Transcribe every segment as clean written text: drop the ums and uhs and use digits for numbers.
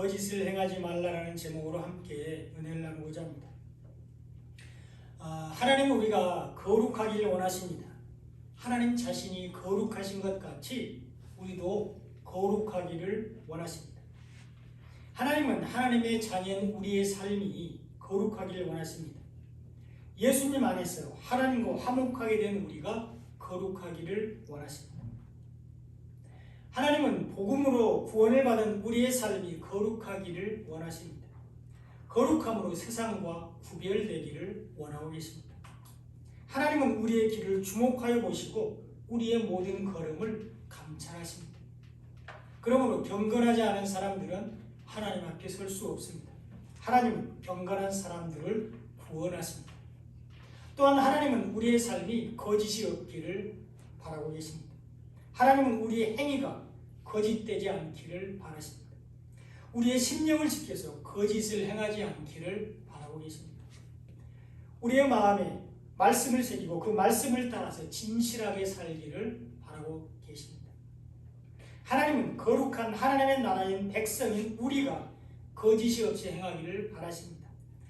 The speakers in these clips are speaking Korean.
거짓을 행하지 말라라는 제목으로 함께 은혜를 나누고자 합니다. 하나님은 우리가 거룩하기를 원하십니다. 하나님 자신이 거룩하신 것 같이 우리도 거룩하기를 원하십니다. 하나님은 하나님의 자녀인 우리의 삶이 거룩하기를 원하십니다. 예수님 안에서 하나님과 화목하게 된 우리가 거룩하기를 원하십니다. 하나님은 복음으로 구원을 받은 우리의 삶이 거룩하기를 원하십니다. 거룩함으로 세상과 구별되기를 원하고 계십니다. 하나님은 우리의 길을 주목하여 보시고 우리의 모든 걸음을 감찰하십니다. 그러므로 경건하지 않은 사람들은 하나님 앞에 설 수 없습니다. 하나님은 경건한 사람들을 구원하십니다. 또한 하나님은 우리의 삶이 거짓이 없기를 바라고 계십니다. 하나님은 우리의 행위가 거짓되지 않기를 바라십니다. 우리의 심령을 지켜서 거짓을 행하지 않기를 바라고 계십니다. 우리의 마음에 말씀을 새기고 그 말씀을 따라서 진실하게 살기를 바라고 계십니다. 하나님은 거룩한 하나님의 나라인 백성인 우리가 거짓이 없이 행하기를 바라십니다.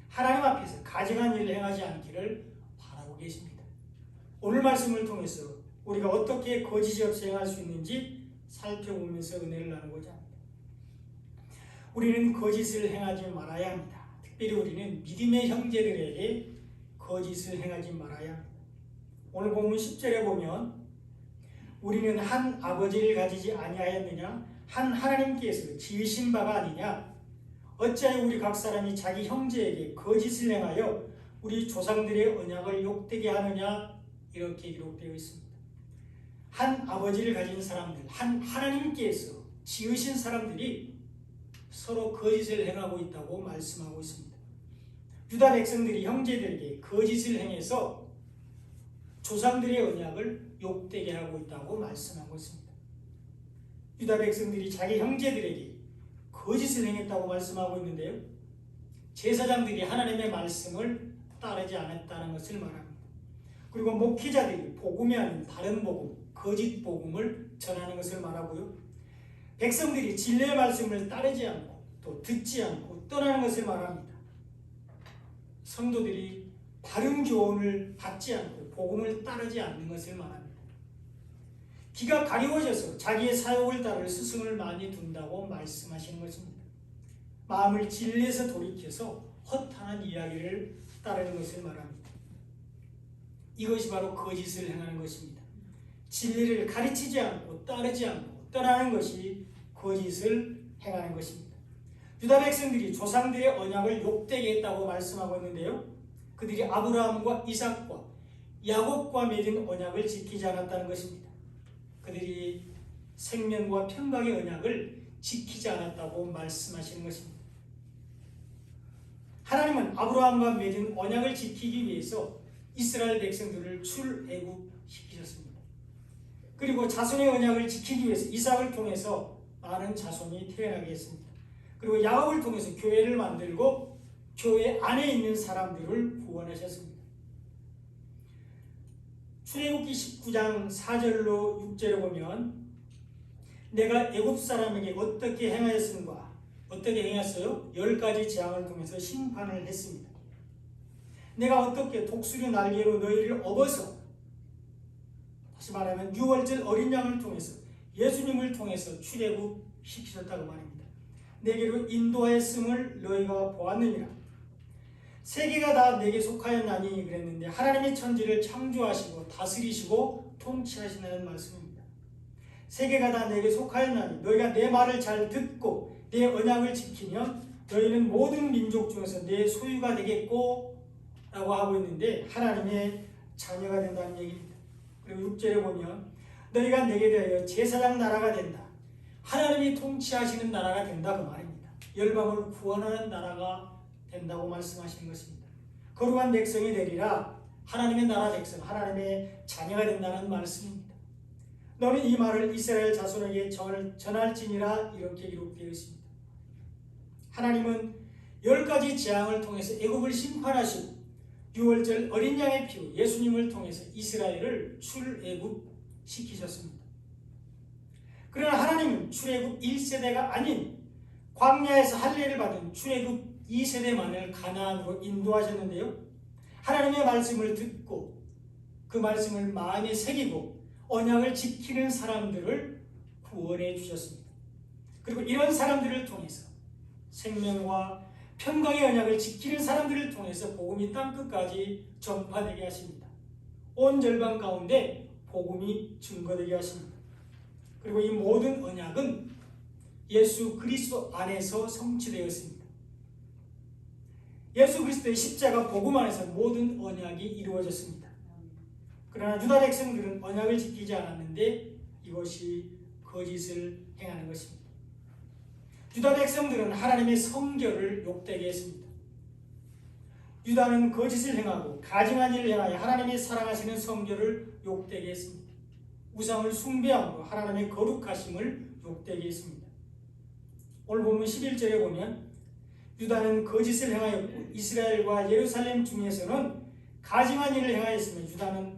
하나님 앞에서 가증한 일을 행하지 않기를 바라고 계십니다. 오늘 말씀을 통해서 우리가 어떻게 거짓이 없이 행할 수 있는지 살펴보면서 은혜를 나누고자 합니다. 우리는 거짓을 행하지 말아야 합니다. 특별히 우리는 믿음의 형제들에게 거짓을 행하지 말아야 합니다. 오늘 본문 10절에 보면 우리는 한 아버지를 가지지 아니하였느냐? 한 하나님께서 지으신 바가 아니냐? 어찌하여 우리 각 사람이 자기 형제에게 거짓을 행하여 우리 조상들의 언약을 욕되게 하느냐? 이렇게 기록되어 있습니다. 한 아버지를 가진 사람들, 한 하나님께서 지으신 사람들이 서로 거짓을 행하고 있다고 말씀하고 있습니다. 유다 백성들이 형제들에게 거짓을 행해서 조상들의 언약을 욕되게 하고 있다고 말씀하고 있습니다. 유다 백성들이 자기 형제들에게 거짓을 행했다고 말씀하고 있는데요, 제사장들이 하나님의 말씀을 따르지 않았다는 것을 말합니다. 그리고 목회자들이 복음이 아닌 다른 복음, 거짓 복음을 전하는 것을 말하고요, 백성들이 진리의 말씀을 따르지 않고 또 듣지 않고 떠나는 것을 말합니다. 성도들이 바른 교훈을 받지 않고 복음을 따르지 않는 것을 말합니다. 귀가 가려워져서 자기의 사욕을 따를 스승을 많이 둔다고 말씀하시는 것입니다. 마음을 진리에서 돌이켜서 허탄한 이야기를 따르는 것을 말합니다. 이것이 바로 거짓을 행하는 것입니다. 진리를 가르치지 않고 따르지 않고 떠나는 것이 거짓을 행하는 것입니다. 유다 백성들이 조상들의 언약을 욕되게 했다고 말씀하고 있는데요, 그들이 아브라함과 이삭과 야곱과 맺은 언약을 지키지 않았다는 것입니다. 그들이 생명과 평강의 언약을 지키지 않았다고 말씀하시는 것입니다. 하나님은 아브라함과 맺은 언약을 지키기 위해서 이스라엘 백성들을 출애굽시키셨습니다. 그리고 자손의 언약을 지키기 위해서 이삭을 통해서 많은 자손이 태어나게 했습니다. 그리고 야곱을 통해서 교회를 만들고 교회 안에 있는 사람들을 구원하셨습니다. 출애굽기 19장 4절로 6절에 보면 내가 애굽 사람에게 어떻게 행하였는가? 어떻게 행했어요? 10가지 재앙을 통해서 심판을 했습니다. 내가 어떻게 독수리 날개로 너희를 업어서, 다시 말하면 유월절 어린 양을 통해서 예수님을 통해서 출애굽시키셨다고 말입니다. 내게로 인도하였음을 너희가 보았느니라. 세계가 다 내게 속하였나니 그랬는데 하나님의 천지를 창조하시고 다스리시고 통치하시는 말씀입니다. 세계가 다 내게 속하였나니 너희가 내 말을 잘 듣고 내 언약을 지키면 너희는 모든 민족 중에서 내 소유가 되겠고 라고 하고 있는데 하나님의 자녀가 된다는 얘기입니다. 그리고 6절에 보면 너희가 내게 대하여 제사장 나라가 된다. 하나님이 통치하시는 나라가 된다 그 말입니다. 열방을 구원하는 나라가 된다고 말씀하시는 것입니다. 거룩한 백성이 되리라. 하나님의 나라 백성, 하나님의 자녀가 된다는 말씀입니다. 너는 이 말을 이스라엘 자손에게 전할지니라 이렇게 기록되어 있습니다. 하나님은 10가지 재앙을 통해서 애굽을 심판하시고 유월절 어린 양의 피로 예수님을 통해서 이스라엘을 출애굽시키셨습니다. 그러나 하나님은 출애굽 1세대가 아닌 광야에서 할례를 받은 출애굽 2세대만을 가나안으로 인도하셨는데요. 하나님의 말씀을 듣고 그 말씀을 마음에 새기고 언약을 지키는 사람들을 구원해 주셨습니다. 그리고 이런 사람들을 통해서 생명과 평강의 언약을 지키는 사람들을 통해서 복음이 땅끝까지 전파되게 하십니다. 온 열방 가운데 복음이 증거되게 하십니다. 그리고 이 모든 언약은 예수 그리스도 안에서 성취되었습니다. 예수 그리스도의 십자가 복음 안에서 모든 언약이 이루어졌습니다. 그러나 유다 백성들은 언약을 지키지 않았는데 이것이 거짓을 행하는 것입니다. 유다 백성들은 하나님의 성결을 욕되게 했습니다. 유다는 거짓을 행하고 가증한 일을 행하여 하나님의 사랑하시는 성결을 욕되게 했습니다. 우상을 숭배함으로 하나님의 거룩하심을 욕되게 했습니다. 오늘 본문 11절에 보면 유다는 거짓을 행하였고 이스라엘과 예루살렘 중에서는 가증한 일을 행하였으며 유다는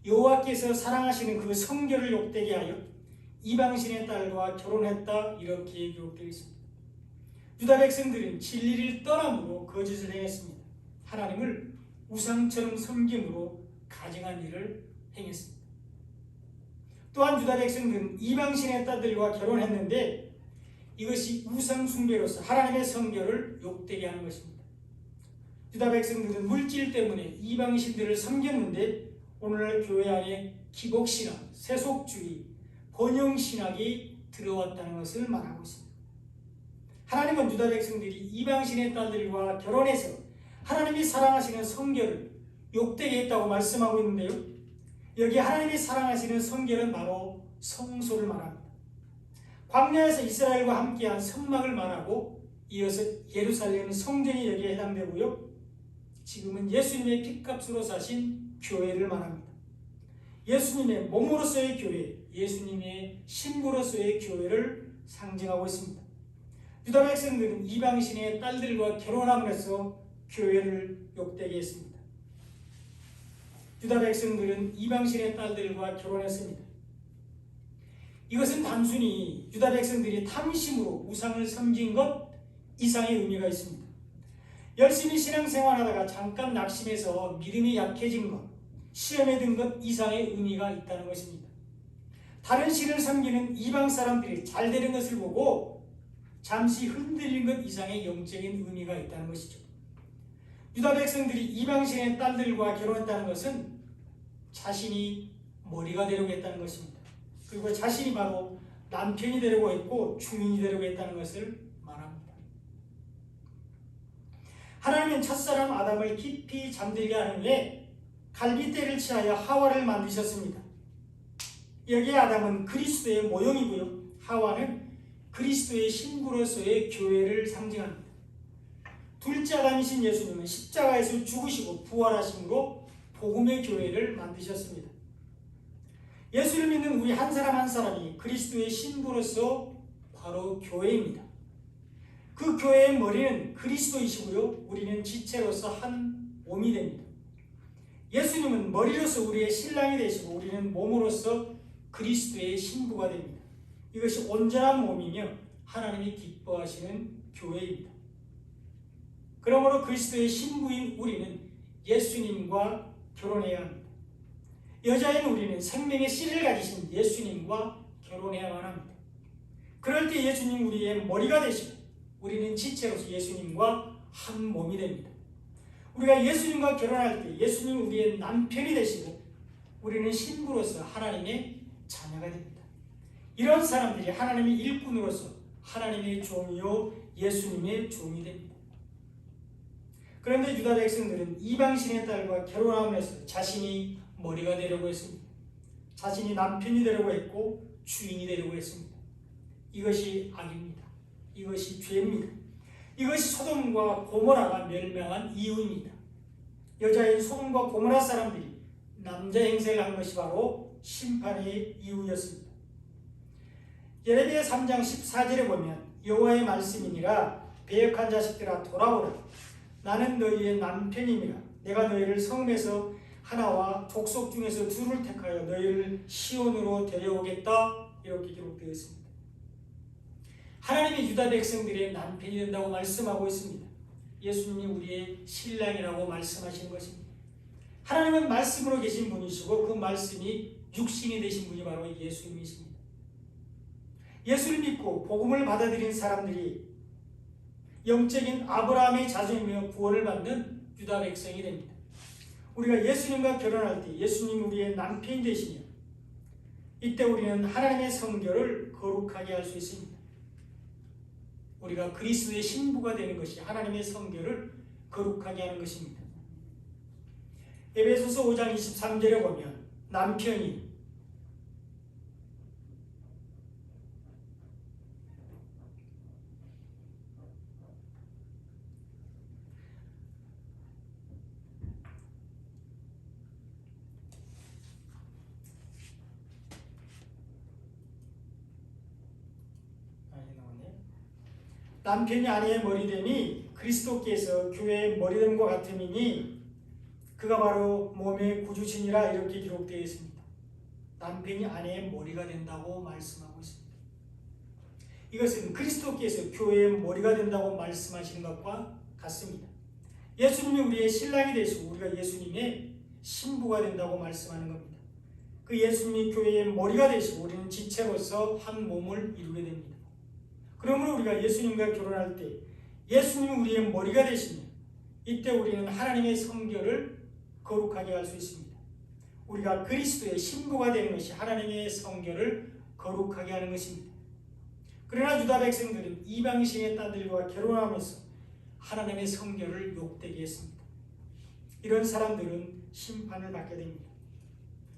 여호와께서 사랑하시는 그 성결을 욕되게 하여 이방신의 딸과 결혼했다, 이렇게 기록되어 있습니다. 유다 백성들은 진리를 떠남으로 거짓을 행했습니다. 하나님을 우상처럼 섬김으로 가증한 일을 행했습니다. 또한 유다 백성들은 이방신의 딸들과 결혼했는데 이것이 우상 숭배로서 하나님의 성결을 욕되게 하는 것입니다. 유다 백성들은 물질 때문에 이방신들을 섬겼는데 오늘날 교회 안에 기복신앙, 세속주의, 번영신학이 들어왔다는 것을 말하고 있습니다. 하나님은 유다 백성들이 이방신의 딸들과 결혼해서 하나님이 사랑하시는 성결을 욕되게 했다고 말씀하고 있는데요. 여기 하나님이 사랑하시는 성결은 바로 성소를 말합니다. 광야에서 이스라엘과 함께한 성막을 말하고 이어서 예루살렘 성전이 여기에 해당되고요. 지금은 예수님의 핏값으로 사신 교회를 말합니다. 예수님의 몸으로서의 교회, 예수님의 신부로서의 교회를 상징하고 있습니다. 유다 백성들은 이방신의 딸들과 결혼함으로써 교회를 욕되게 했습니다. 유다 백성들은 이방신의 딸들과 결혼했습니다. 이것은 단순히 유다 백성들이 탐심으로 우상을 섬긴 것 이상의 의미가 있습니다. 열심히 신앙생활하다가 잠깐 낙심해서 믿음이 약해진 것, 시험에 든 것 이상의 의미가 있다는 것입니다. 다른 신을 섬기는 이방 사람들이 잘 되는 것을 보고 잠시 흔들린 것 이상의 영적인 의미가 있다는 것이죠. 유다 백성들이 이방신의 딸들과 결혼했다는 것은 자신이 머리가 되려고 했다는 것입니다. 그리고 자신이 바로 남편이 되려고 했고 주인이 되려고 했다는 것을 말합니다. 하나님은 첫사람 아담을 깊이 잠들게 하는 후에 갈빗대를 취하여 하와를 만드셨습니다. 여기에 아담은 그리스도의 모형이고요. 하와는 그리스도의 신부로서의 교회를 상징합니다. 둘째 아담이신 예수님은 십자가에서 죽으시고 부활하심으로 복음의 교회를 만드셨습니다. 예수를 믿는 우리 한 사람 한 사람이 그리스도의 신부로서 바로 교회입니다. 그 교회의 머리는 그리스도이시고요. 우리는 지체로서 한 몸이 됩니다. 예수님은 머리로서 우리의 신랑이 되시고 우리는 몸으로서 그리스도의 신부가 됩니다. 이것이 온전한 몸이며 하나님이 기뻐하시는 교회입니다. 그러므로 그리스도의 신부인 우리는 예수님과 결혼해야 합니다. 여자인 우리는 생명의 씨를 가지신 예수님과 결혼해야만 합니다. 그럴 때 예수님 우리의 머리가 되시고 우리는 지체로서 예수님과 한 몸이 됩니다. 우리가 예수님과 결혼할 때 예수님 우리의 남편이 되시고 우리는 신부로서 하나님의 자녀가 됩니다. 이런 사람들이 하나님의 일꾼으로서 하나님의 종이요 예수님의 종이 됩니다. 그런데 유다 백성들은 이방신의 딸과 결혼함으로써 자신이 머리가 되려고 했습니다. 자신이 남편이 되려고 했고 주인이 되려고 했습니다. 이것이 악입니다. 이것이 죄입니다. 이것이 소돔과 고모라가 멸망한 이유입니다. 여자인 소돔과 고모라 사람들이 남자 행세를 한 것이 바로 심판의 이유였습니다. 예레미야 3장 14절에 보면 여호와의 말씀이니라 배역한 자식들아 돌아오라 나는 너희의 남편이니라 내가 너희를 성읍에서 하나와 족속 중에서 둘을 택하여 너희를 시온으로 데려오겠다 이렇게 기록되어 있습니다. 하나님의 유다 백성들의 남편이 된다고 말씀하고 있습니다. 예수님이 우리의 신랑이라고 말씀하시는 것입니다. 하나님은 말씀으로 계신 분이시고 그 말씀이 육신이 되신 분이 바로 예수님이십니다. 예수를 믿고 복음을 받아들인 사람들이 영적인 아브라함의 자손이며 구원을 받는 유다 백성이 됩니다. 우리가 예수님과 결혼할 때 예수님이 우리의 남편이 되시며 이때 우리는 하나님의 성결을 거룩하게 할 수 있습니다. 우리가 그리스도의 신부가 되는 것이 하나님의 성결을 거룩하게 하는 것입니다. 에베소서 5장 23절에 보면 남편이 남편이 아내의 머리됨이 그리스도께서 교회의 머리됨과 같음이니 그가 바로 몸의 구주시니라 이렇게 기록되어 있습니다. 남편이 아내의 머리가 된다고 말씀하고 있습니다. 이것은 그리스도께서 교회의 머리가 된다고 말씀하시는 것과 같습니다. 예수님이 우리의 신랑이 되시고 우리가 예수님의 신부가 된다고 말씀하는 겁니다. 그 예수님이 교회의 머리가 되시고 우리는 지체로서 한 몸을 이루게 됩니다. 그러므로 우리가 예수님과 결혼할 때 예수님이 우리의 머리가 되시며 이때 우리는 하나님의 성결을 거룩하게 할 수 있습니다. 우리가 그리스도의 신부가 되는 것이 하나님의 성결을 거룩하게 하는 것입니다. 그러나 유다 백성들은 이방신의 딸들과 결혼하면서 하나님의 성결을 욕되게 했습니다. 이런 사람들은 심판을 받게 됩니다.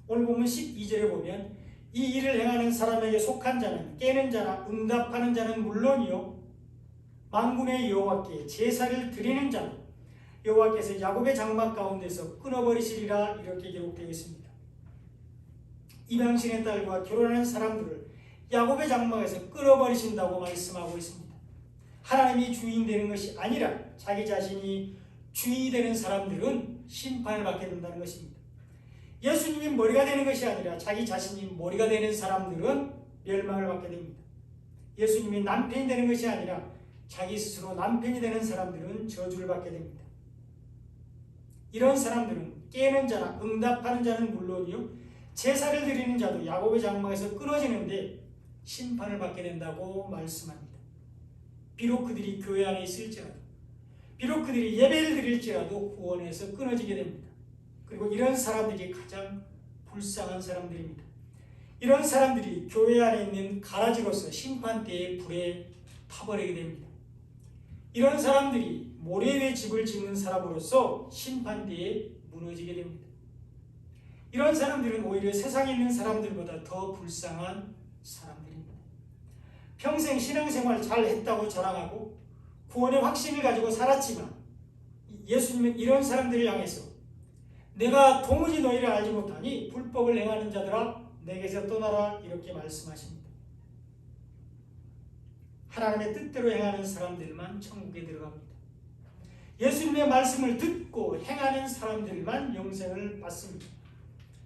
오늘 보면 12절에 보면 이 일을 행하는 사람에게 속한 자는 깨는 자나 응답하는 자는 물론이요 만군의 여호와께 제사를 드리는 자는 여호와께서 야곱의 장막 가운데서 끊어버리시리라 이렇게 기록되어 있습니다. 이방신의 딸과 결혼하는 사람들을 야곱의 장막에서 끊어버리신다고 말씀하고 있습니다. 하나님이 주인 되는 것이 아니라 자기 자신이 주인이 되는 사람들은 심판을 받게 된다는 것입니다. 예수님이 머리가 되는 것이 아니라 자기 자신이 머리가 되는 사람들은 멸망을 받게 됩니다. 예수님이 남편이 되는 것이 아니라 자기 스스로 남편이 되는 사람들은 저주를 받게 됩니다. 이런 사람들은 깨는 자나 응답하는 자는 물론이요 제사를 드리는 자도 야곱의 장막에서 끊어지는데 심판을 받게 된다고 말씀합니다. 비록 그들이 교회 안에 있을지라도 비록 그들이 예배를 드릴지라도 구원에서 끊어지게 됩니다. 그리고 이런 사람들이 가장 불쌍한 사람들입니다. 이런 사람들이 교회 안에 있는 가라지로서 심판대의 불에 타버리게 됩니다. 이런 사람들이 모래 위에 집을 짓는 사람으로서 심판대에 무너지게 됩니다. 이런 사람들은 오히려 세상에 있는 사람들보다 더 불쌍한 사람들입니다. 평생 신앙생활 잘 했다고 자랑하고 구원의 확신을 가지고 살았지만 예수님은 이런 사람들을 향해서 내가 도무지 너희를 알지 못하니 불법을 행하는 자들아 내게서 떠나라 이렇게 말씀하십니다. 하나님의 뜻대로 행하는 사람들만 천국에 들어갑니다. 예수님의 말씀을 듣고 행하는 사람들만 영생을 받습니다.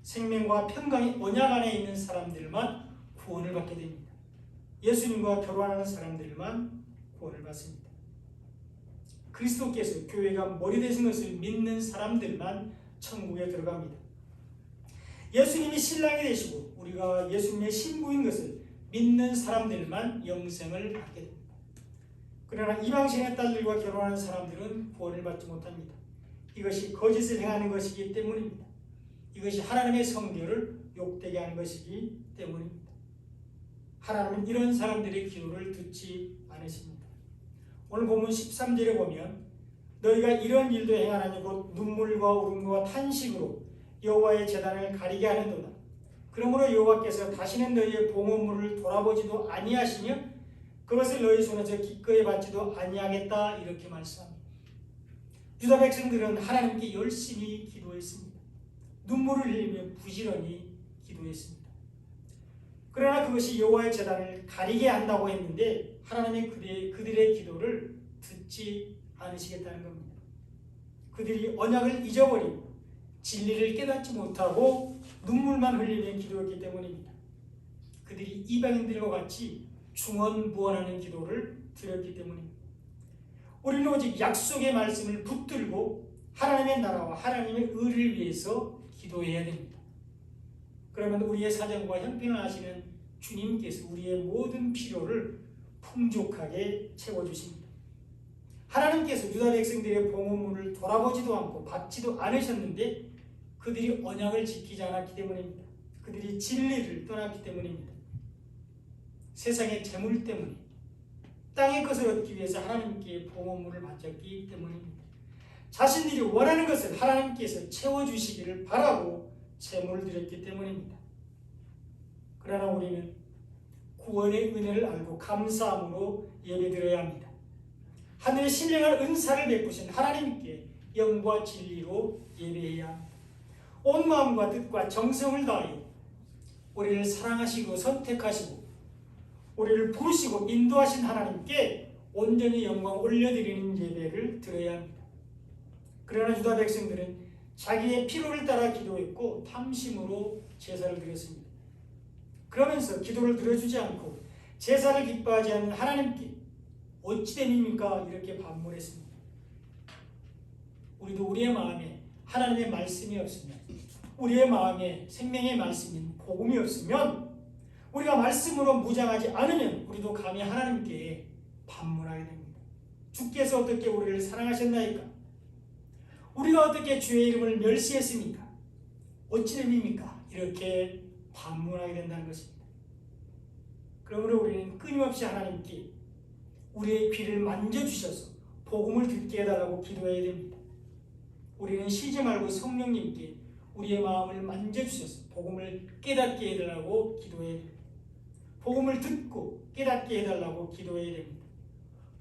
생명과 평강의 언약 안에 있는 사람들만 구원을 받게 됩니다. 예수님과 결혼하는 사람들만 구원을 받습니다. 그리스도께서 교회가 머리 되신 것을 믿는 사람들만 천국에 들어갑니다. 예수님이 신랑이 되시고 우리가 예수님의 신부인 것을 믿는 사람들만 영생을 받게 됩니다. 그러나 이방신의 딸들과 결혼하는 사람들은 구원을 받지 못합니다. 이것이 거짓을 행하는 것이기 때문입니다. 이것이 하나님의 성결을 욕되게 하는 것이기 때문입니다. 하나님은 이런 사람들의 기도를 듣지 않으십니다. 오늘 본문 13절에 보면 너희가 이런 일도 행하나니 곧 눈물과 울음과 탄식으로 여호와의 제단을 가리게 하는도다. 그러므로 여호와께서 다시는 너희의 봉헌물을 돌아보지도 아니하시며 그것을 너희 손에서 기꺼이 받지도 아니하겠다 이렇게 말씀합니다. 유다 백성들은 하나님께 열심히 기도했습니다. 눈물을 흘리며 부지런히 기도했습니다. 그러나 그것이 여호와의 제단을 가리게 한다고 했는데 하나님이 그들의 기도를 듣지 않으시겠다는 겁니다. 그들이 언약을 잊어버리고 진리를 깨닫지 못하고 눈물만 흘리며 기도했기 때문입니다. 그들이 이방인들과 같이 중언부언하는 기도를 드렸기 때문입니다. 우리는 오직 약속의 말씀을 붙들고 하나님의 나라와 하나님의 의를 위해서 기도해야 됩니다. 그러면 우리의 사정과 형편을 아시는 주님께서 우리의 모든 필요를 풍족하게 채워주십니다. 하나님께서 유다 백성들의 봉헌물을 돌아보지도 않고 받지도 않으셨는데 그들이 언약을 지키지 않았기 때문입니다. 그들이 진리를 떠났기 때문입니다. 세상의 재물 때문에 땅의 것을 얻기 위해서 하나님께 봉헌물을 바쳤기 때문입니다. 자신들이 원하는 것을 하나님께서 채워주시기를 바라고 제물을 드렸기 때문입니다. 그러나 우리는 구원의 은혜를 알고 감사함으로 예배드려야 합니다. 하늘의 신령한 은사를 베푸신 하나님께 영과 진리로 예배해야 합니다. 온 마음과 뜻과 정성을 다하여 우리를 사랑하시고 선택하시고 우리를 부르시고 인도하신 하나님께 온전히 영광 올려드리는 예배를 드려야 합니다. 그러나 유다 백성들은 자기의 필요를 따라 기도했고 탐심으로 제사를 드렸습니다. 그러면서 기도를 들어주지 않고 제사를 기뻐하지 않는 하나님께 어찌 됨입니까? 이렇게 반문했습니다. 우리도 우리의 마음에 하나님의 말씀이 없으면, 우리의 마음에 생명의 말씀인 복음이 없으면, 우리가 말씀으로 무장하지 않으면 우리도 감히 하나님께 반문하게 됩니다. 주께서 어떻게 우리를 사랑하셨나이까? 우리가 어떻게 주의 이름을 멸시했습니까? 어찌 됨입니까? 이렇게 반문하게 된다는 것입니다. 그러므로 우리는 끊임없이 하나님께 우리의 귀를 만져주셔서 복음을 듣게 해달라고 기도해야 됩니다. 우리는 쉬지 말고 성령님께 우리의 마음을 만져주셔서 복음을 깨닫게 해달라고 기도해야 됩니다. 복음을 듣고 깨닫게 해달라고 기도해야 됩니다.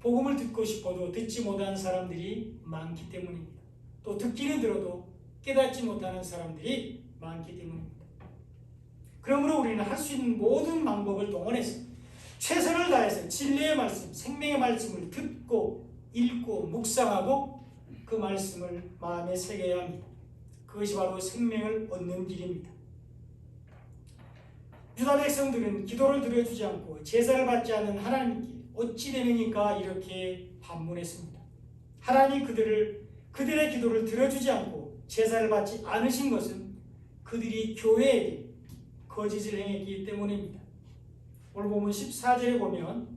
복음을 듣고 싶어도 듣지 못하는 사람들이 많기 때문입니다. 또 듣기는 들어도 깨닫지 못하는 사람들이 많기 때문입니다. 그러므로 우리는 할 수 있는 모든 방법을 동원해서 최선을 다해서 진리의 말씀, 생명의 말씀을 듣고 읽고 묵상하고 그 말씀을 마음에 새겨야 합니다. 그것이 바로 생명을 얻는 길입니다. 유다 백성들은 기도를 드려주지 않고 제사를 받지 않는 하나님께 어찌 되느니까 이렇게 반문했습니다. 하나님 그들의 기도를 들어주지 않고 제사를 받지 않으신 것은 그들이 교회에게 거짓을 행했기 때문입니다. 오늘 본문 14절에 보면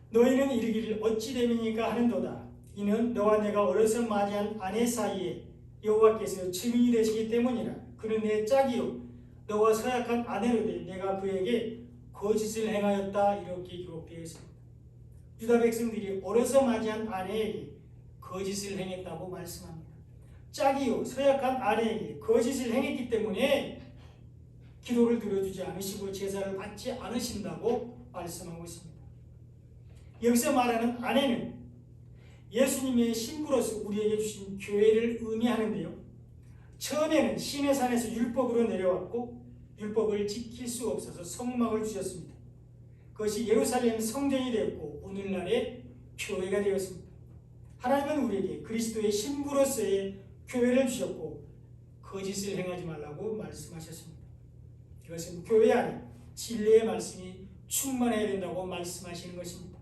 너희는 이르기를 어찌 됨이니까 하는도다. 이는 너와 내가 어려서 맞이한 아내 사이에 여호와께서 증인이 되시기 때문이라. 그는 내 짝이요 너와 서약한 아내로되 내가 그에게 거짓을 행하였다. 이렇게 기록되어 있습니다. 유다 백성들이 어려서 맞이한 아내에게 거짓을 행했다고 말씀합니다. 짝이요 서약한 아내에게 거짓을 행했기 때문에 기도를 들어주지 않으시고 제사를 받지 않으신다고 말씀하고 있습니다. 여기서 말하는 아내는 예수님의 신부로서 우리에게 주신 교회를 의미하는데요. 처음에는 시내산에서 율법으로 내려왔고 율법을 지킬 수 없어서 성막을 주셨습니다. 그것이 예루살렘 성전이 되었고 오늘날의 교회가 되었습니다. 하나님은 우리에게 그리스도의 신부로서의 교회를 주셨고 거짓을 행하지 말라고 말씀하셨습니다. 이것은 교회 안에 진리의 말씀이 충만해야 된다고 말씀하시는 것입니다.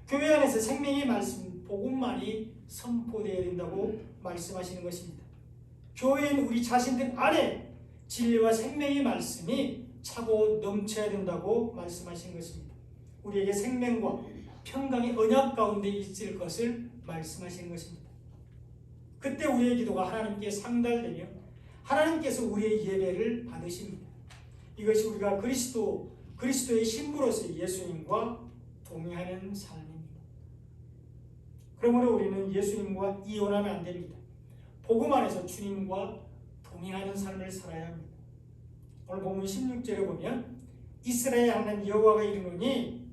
교회 안에서 생명의 말씀, 복음만이 선포되어야 된다고 말씀하시는 것입니다. 교회인 우리 자신들 안에 진리와 생명의 말씀이 차고 넘쳐야 된다고 말씀하시는 것입니다. 우리에게 생명과 평강의 언약 가운데 있을 것을 말씀하시는 것입니다. 그때 우리의 기도가 하나님께 상달되며 하나님께서 우리의 예배를 받으십니다. 이것이 우리가 그리스도의 신부로서 예수님과 동행하는 삶입니다. 그러므로 우리는 예수님과 이혼하면 안 됩니다. 복음 안에서 주님과 동행하는 삶을 살아야 합니다. 오늘 본문 16절에 보면 이스라엘 하나님 여호와가 이르노니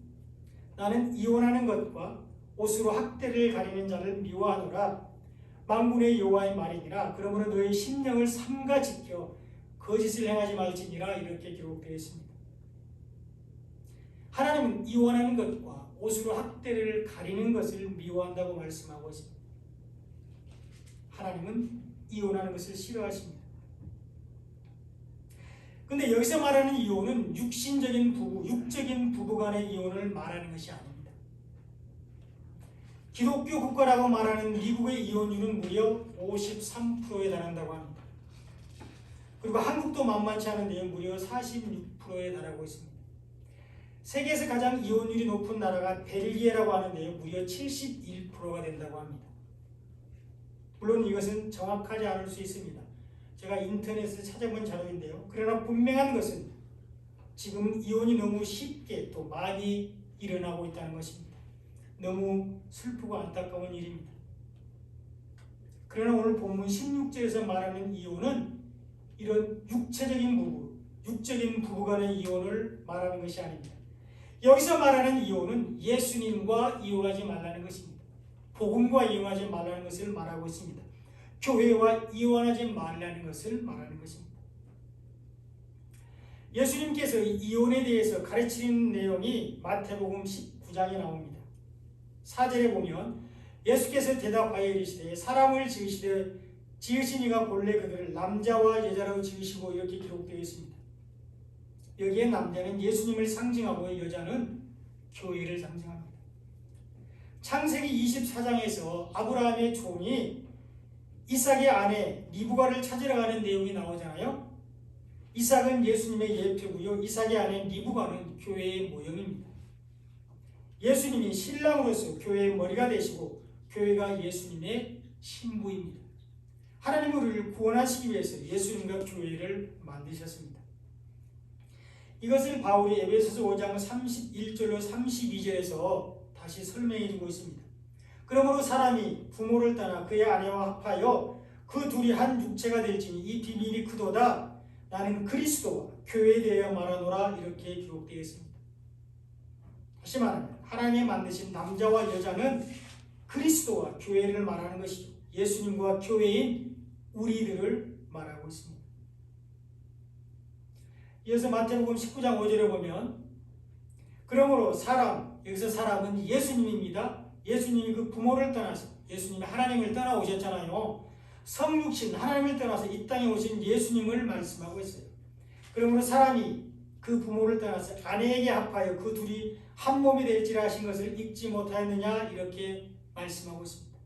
나는 이혼하는 것과 옷으로 학대를 가리는 자를 미워하노라. 만군의 여호와의 말이니라. 그러므로 너희 심령을 삼가 지켜 거짓을 행하지 말지니라. 이렇게 기록되어 있습니다. 하나님은 이혼하는 것과 옷으로 학대를 가리는 것을 미워한다고 말씀하고 있습니다. 하나님은 이혼하는 것을 싫어하십니다. 근데 여기서 말하는 이혼은 육신적인 부부, 육적인 부부 간의 이혼을 말하는 것이 아닙니다. 기독교 국가라고 말하는 미국의 이혼율은 무려 53%에 달한다고 합니다. 그리고 한국도 만만치 않은데요. 무려 46%에 달하고 있습니다. 세계에서 가장 이혼율이 높은 나라가 벨기에라고 하는데요. 무려 71%가 된다고 합니다. 물론 이것은 정확하지 않을 수 있습니다. 제가 인터넷에서 찾아본 자료인데요. 그러나 분명한 것은 지금 이혼이 너무 쉽게 또 많이 일어나고 있다는 것입니다. 너무 슬프고 안타까운 일입니다. 그러나 오늘 본문 16절에서 말하는 이혼은 이런 육체적인 부부, 육적인 부부 간의 이혼을 말하는 것이 아닙니다. 여기서 말하는 이혼은 예수님과 이혼하지 말라는 것입니다. 복음과 이혼하지 말라는 것을 말하고 있습니다. 교회와 이혼하지 말라는 것을 말하는 것입니다. 예수님께서 이혼에 대해서 가르치는 내용이 마태복음 19장에 나옵니다. 4절에 보면 예수께서 대답하여 이르시되 사람을 지으신 이가 본래 그들을 남자와 여자로 지으시고 이렇게 기록되어 있습니다. 여기에 남자는 예수님을 상징하고 여자는 교회를 상징합니다. 창세기 24장에서 아브라함의 종이 이삭의 아내 리브가를 찾으러 가는 내용이 나오잖아요. 이삭은 예수님의 예표고요. 이삭의 아내 리브가는 교회의 모형입니다. 예수님이 신랑으로서 교회의 머리가 되시고 교회가 예수님의 신부입니다. 하나님은 우리를 구원하시기 위해서 예수님과 교회를 만드셨습니다. 이것을 바울이 에베소서 5장 31절로 32절에서 다시 설명해 주고 있습니다. 그러므로 사람이 부모를 떠나 그의 아내와 합하여 그 둘이 한 육체가 될지니 이 비밀이 크도다. 나는 그리스도와 교회에 대하여 말하노라. 이렇게 기록되어 있습니다. 다시 말하면 하나님이 만드신 남자와 여자는 그리스도와 교회를 말하는 것이죠. 예수님과 교회인 우리들을 말하고 있습니다. 이어서 마태복음 19장 5절에 보면 그러므로 여기서 사람은 예수님입니다. 예수님이 그 부모를 떠나서 예수님이 하나님을 떠나오셨잖아요. 성육신 하나님을 떠나서 이 땅에 오신 예수님을 말씀하고 있어요. 그러므로 사람이 그 부모를 떠나서 아내에게 합하여 그 둘이 한 몸이 될지라 하신 것을 읽지 못하였느냐 이렇게 말씀하고 있습니다.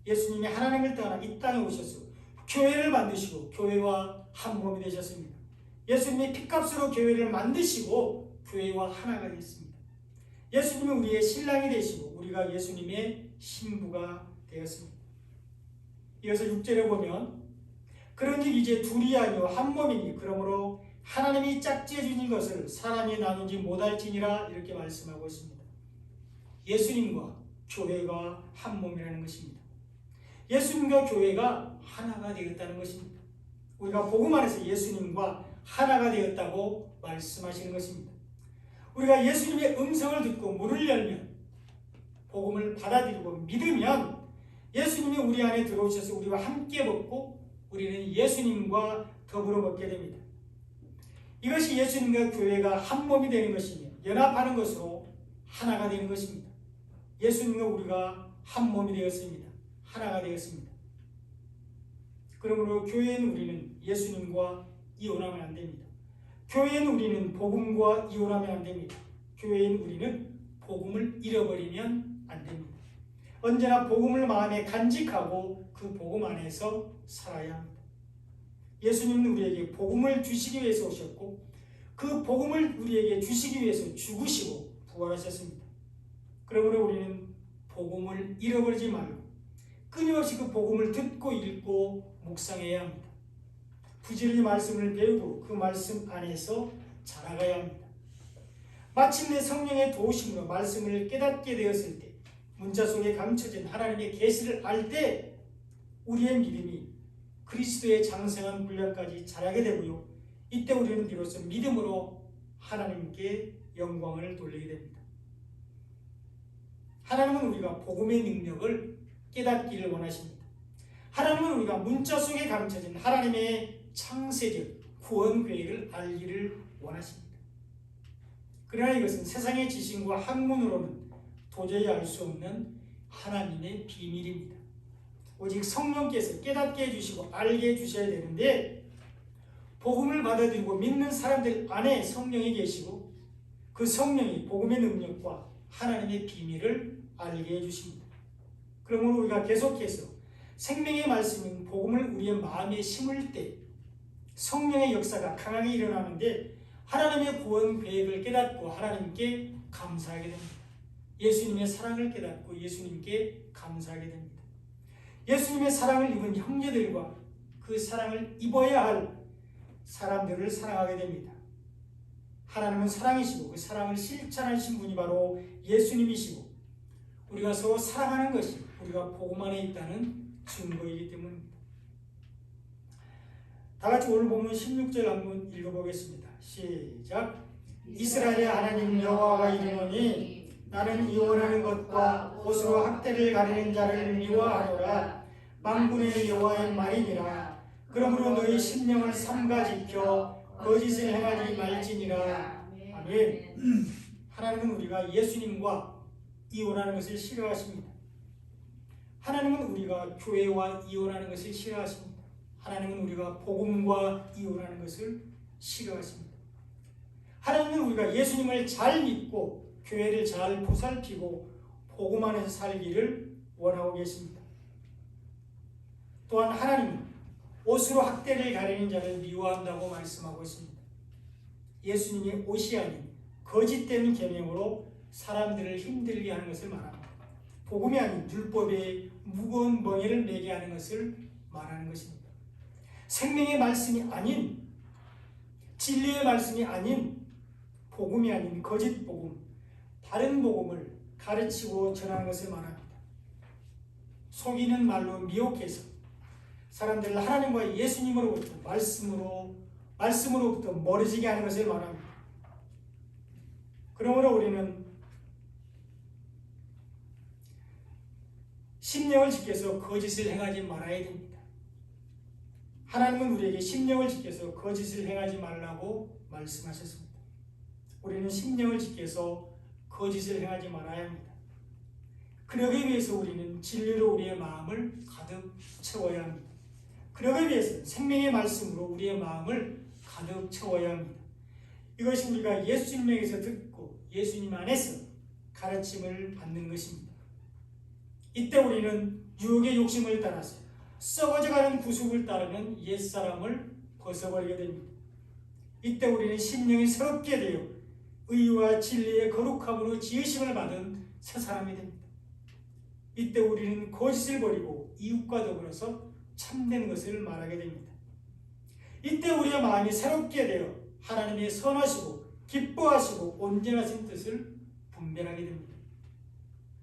예수님이 하나님을 떠나 이 땅에 오셔서 교회를 만드시고 교회와 한 몸이 되셨습니다. 예수님이 핏값으로 교회를 만드시고 교회와 하나가 됐습니다. 예수님은 우리의 신랑이 되시고 우리가 예수님의 신부가 되었습니다. 이어서 6절에 보면 그런즉 이제 둘이 아니요 한 몸이니 그러므로 하나님이 짝지어 주신 것을 사람이 나누지 못할지니라 이렇게 말씀하고 있습니다. 예수님과 교회가 한 몸이라는 것입니다. 예수님과 교회가 하나가 되었다는 것입니다. 우리가 복음 안에서 예수님과 하나가 되었다고 말씀하시는 것입니다. 우리가 예수님의 음성을 듣고 문을 열면 복음을 받아들이고 믿으면 예수님이 우리 안에 들어오셔서 우리와 함께 먹고 우리는 예수님과 더불어 먹게 됩니다. 이것이 예수님과 교회가 한 몸이 되는 것이며 연합하는 것으로 하나가 되는 것입니다. 예수님과 우리가 한 몸이 되었습니다. 하나가 되었습니다. 그러므로 교회인 우리는 예수님과 이혼하면 안 됩니다. 교회인 우리는 복음과 이혼하면 안 됩니다. 교회인 우리는 복음을 잃어버리면 안 됩니다. 언제나 복음을 마음에 간직하고 그 복음 안에서 살아야 합니다. 예수님은 우리에게 복음을 주시기 위해서 오셨고 그 복음을 우리에게 주시기 위해서 죽으시고 부활하셨습니다. 그러므로 우리는 복음을 잃어버리지 말고 끊임없이 그 복음을 듣고 읽고 묵상해야 합니다. 부지런히 말씀을 배우고 그 말씀 안에서 자라가야 합니다. 마침내 성령의 도우심으로 말씀을 깨닫게 되었을 때 문자 속에 감춰진 하나님의 계시를 알 때 우리의 믿음이 그리스도의 장성한 분량까지 자라게 되고요. 이때 우리는 비로소 믿음으로 하나님께 영광을 돌리게 됩니다. 하나님은 우리가 복음의 능력을 깨닫기를 원하십니다. 하나님은 우리가 문자 속에 감춰진 하나님의 창세적 구원 계획을 알기를 원하십니다. 그러나 이것은 세상의 지식과 학문으로는 도저히 알 수 없는 하나님의 비밀입니다. 오직 성령께서 깨닫게 해주시고 알게 해주셔야 되는데 복음을 받아들이고 믿는 사람들 안에 성령이 계시고 그 성령이 복음의 능력과 하나님의 비밀을 알게 해주십니다. 그러므로 우리가 계속해서 생명의 말씀인 복음을 우리의 마음에 심을 때 성령의 역사가 강하게 일어나는데 하나님의 구원 계획을 깨닫고 하나님께 감사하게 됩니다. 예수님의 사랑을 깨닫고 예수님께 감사하게 됩니다. 예수님의 사랑을 입은 형제들과 그 사랑을 입어야 할 사람들을 사랑하게 됩니다. 하나님은 사랑이시고 그 사랑을 실천하신 분이 바로 예수님이시고 우리가 서로 사랑하는 것이 우리가 복음 안에 있다는 증거이기 때문입니다. 다같이 오늘 보면 16절 한번 읽어보겠습니다. 시작. 이스라엘의 하나님 여호와가 이르노니 나는 이혼하는 것과 옷으로 학대를 가리는 자를 미워하노라. 만군의 여호와의 말이니라. 그러므로 너희 심령을 삼가 지켜 거짓을 행하지 말지니라. 아멘. 하나님은 우리가 예수님과 이혼하는 것을 싫어하십니다. 하나님은 우리가 교회와 이혼하는 것을 싫어하십니다. 하나님은 우리가 복음과 이혼하는 것을 싫어하십니다. 하나님은 우리가 예수님을 잘 믿고 교회를 잘 보살피고 복음 안에서 살기를 원하고 계십니다. 또한 하나님은 옷으로 학대를 가리는 자를 미워한다고 말씀하고 있습니다. 예수님이 옷이 아닌 거짓된 계명으로 사람들을 힘들게 하는 것을 말합니다. 복음이 아닌 율법의 무거운 멍에를 매게 하는 것을 말하는 것입니다. 생명의 말씀이 아닌 진리의 말씀이 아닌 복음이 아닌 거짓 복음, 다른 복음을 가르치고 전하는 것을 말합니다. 속이는 말로 미혹해서 사람들을 하나님과 예수님으로부터 말씀으로부터 멀어지게 하는 것을 말합니다. 그러므로 우리는 심령을 지켜서 거짓을 행하지 말아야 됩니다. 하나님은 우리에게 심령을 지켜서 거짓을 행하지 말라고 말씀하셨습니다. 우리는 심령을 지켜서 거짓을 행하지 말아야 합니다. 그러기 위해서 우리는 진리로 우리의 마음을 가득 채워야 합니다. 그러기 위해서 생명의 말씀으로 우리의 마음을 가득 채워야 합니다. 이것이 우리가 예수님에게서 듣고 예수님 안에서 가르침을 받는 것입니다. 이때 우리는 유혹의 욕심을 따라서 썩어져가는 구속을 따르는 옛사람을 벗어버리게 됩니다. 이때 우리는 심령이 새롭게 되어 의와 진리의 거룩함으로 지으심을 받은 새 사람이 됩니다. 이때 우리는 거짓을 버리고 이웃과 더불어서 참된 것을 말하게 됩니다. 이때 우리의 마음이 새롭게 되어 하나님의 선하시고 기뻐하시고 온전하신 뜻을 분별하게 됩니다.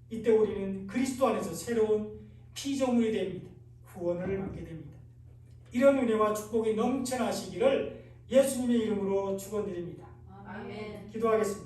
이때 우리는 그리스도 안에서 새로운 피조물이 됩니다. 구원을 받게 됩니다. 이런 은혜와 축복이 넘쳐나시기를 예수님의 이름으로 축원드립니다. 아멘. 기도하겠습니다.